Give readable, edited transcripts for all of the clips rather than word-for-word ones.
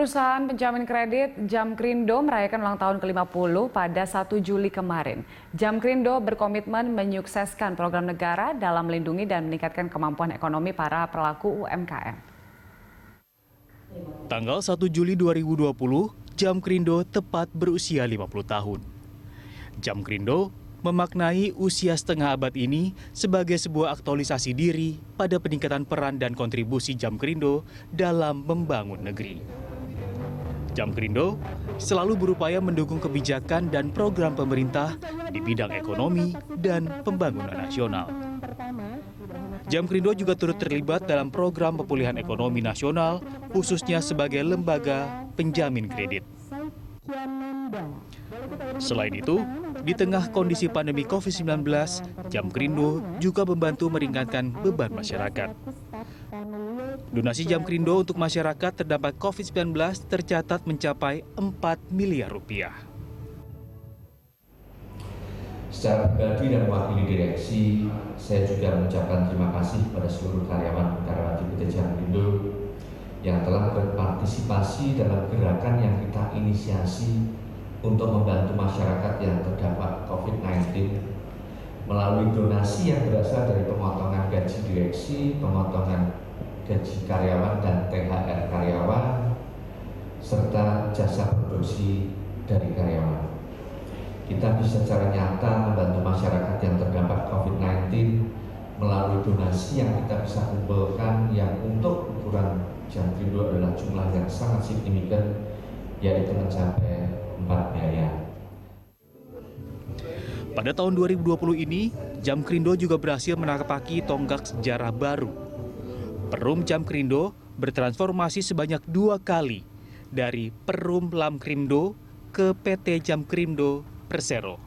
Perusahaan penjamin kredit Jamkrindo merayakan ulang tahun ke-50 pada 1 Juli kemarin. Jamkrindo berkomitmen menyukseskan program negara dalam melindungi dan meningkatkan kemampuan ekonomi para pelaku UMKM. Tanggal 1 Juli 2020, Jamkrindo tepat berusia 50 tahun. Jamkrindo memaknai usia setengah abad ini sebagai sebuah aktualisasi diri pada peningkatan peran dan kontribusi Jamkrindo dalam membangun negeri. Jamkrindo selalu berupaya mendukung kebijakan dan program pemerintah di bidang ekonomi dan pembangunan nasional. Jamkrindo juga turut terlibat dalam program pemulihan ekonomi nasional, khususnya sebagai lembaga penjamin kredit. Selain itu, di tengah kondisi pandemi COVID-19, Jamkrindo juga membantu meringankan beban masyarakat. Donasi Jamkrindo untuk masyarakat terdampak COVID-19 tercatat mencapai 4 miliar rupiah. Secara pribadi dan mewakili direksi, saya juga mengucapkan terima kasih kepada seluruh karyawan PT Jamkrindo yang telah berpartisipasi dalam gerakan yang kita inisiasi untuk membantu masyarakat yang terdampak COVID-19 melalui donasi yang berasal dari pemotongan gaji direksi, pemotongan gaji karyawan dan THR karyawan, serta jasa produksi dari karyawan. Kita bisa secara nyata membantu masyarakat yang terdampak COVID-19 melalui donasi yang kita bisa kumpulkan yang untuk ukuran Jamkrindo adalah jumlah yang sangat signifikan, yaitu mencapai 4 miliar. Pada tahun 2020 ini, Jamkrindo juga berhasil menapaki tonggak sejarah baru. Perum Jamkrindo bertransformasi sebanyak 2 kali dari Perum Lamkrindo ke PT Jamkrindo Persero.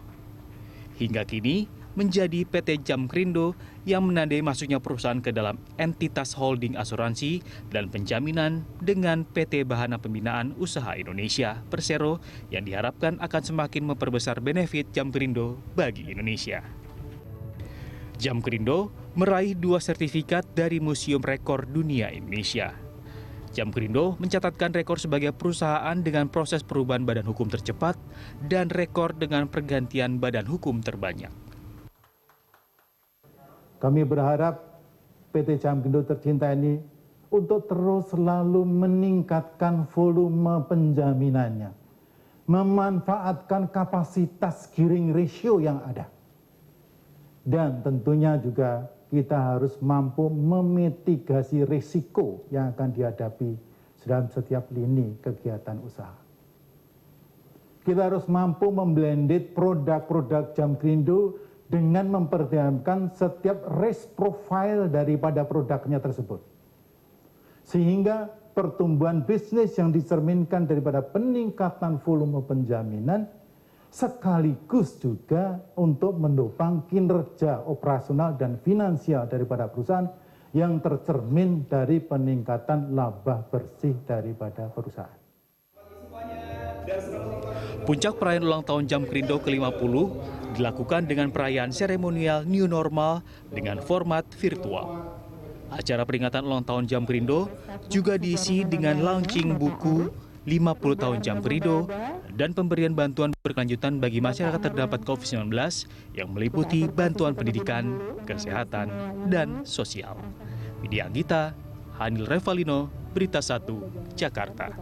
Hingga kini menjadi PT Jamkrindo yang menandai masuknya perusahaan ke dalam entitas holding asuransi dan penjaminan dengan PT Bahana Pembinaan Usaha Indonesia Persero yang diharapkan akan semakin memperbesar benefit Jamkrindo bagi Indonesia. Jamkrindo meraih 2 sertifikat dari Museum Rekor Dunia Indonesia. Jamkrindo mencatatkan rekor sebagai perusahaan dengan proses perubahan badan hukum tercepat dan rekor dengan pergantian badan hukum terbanyak. Kami berharap PT Jamkrindo tercinta ini untuk terus selalu meningkatkan volume penjaminannya, memanfaatkan kapasitas gearing ratio yang ada. Dan tentunya juga kita harus mampu memitigasi risiko yang akan dihadapi dalam setiap lini kegiatan usaha. Kita harus mampu memblended produk-produk Jamkrindo dengan mempertimbangkan setiap risk profile daripada produknya tersebut. Sehingga pertumbuhan bisnis yang dicerminkan daripada peningkatan volume penjaminan sekaligus juga untuk mendopang kinerja operasional dan finansial daripada perusahaan yang tercermin dari peningkatan laba bersih daripada perusahaan. Puncak perayaan ulang tahun Jamkrindo ke-50 dilakukan dengan perayaan seremonial new normal dengan format virtual. Acara peringatan ulang tahun Jamkrindo juga diisi dengan launching buku 50 tahun Jamkrindo dan pemberian bantuan berkelanjutan bagi masyarakat terdampak COVID-19 yang meliputi bantuan pendidikan, kesehatan, dan sosial. Widya Anggita, Hanil Revalino, Berita 1, Jakarta.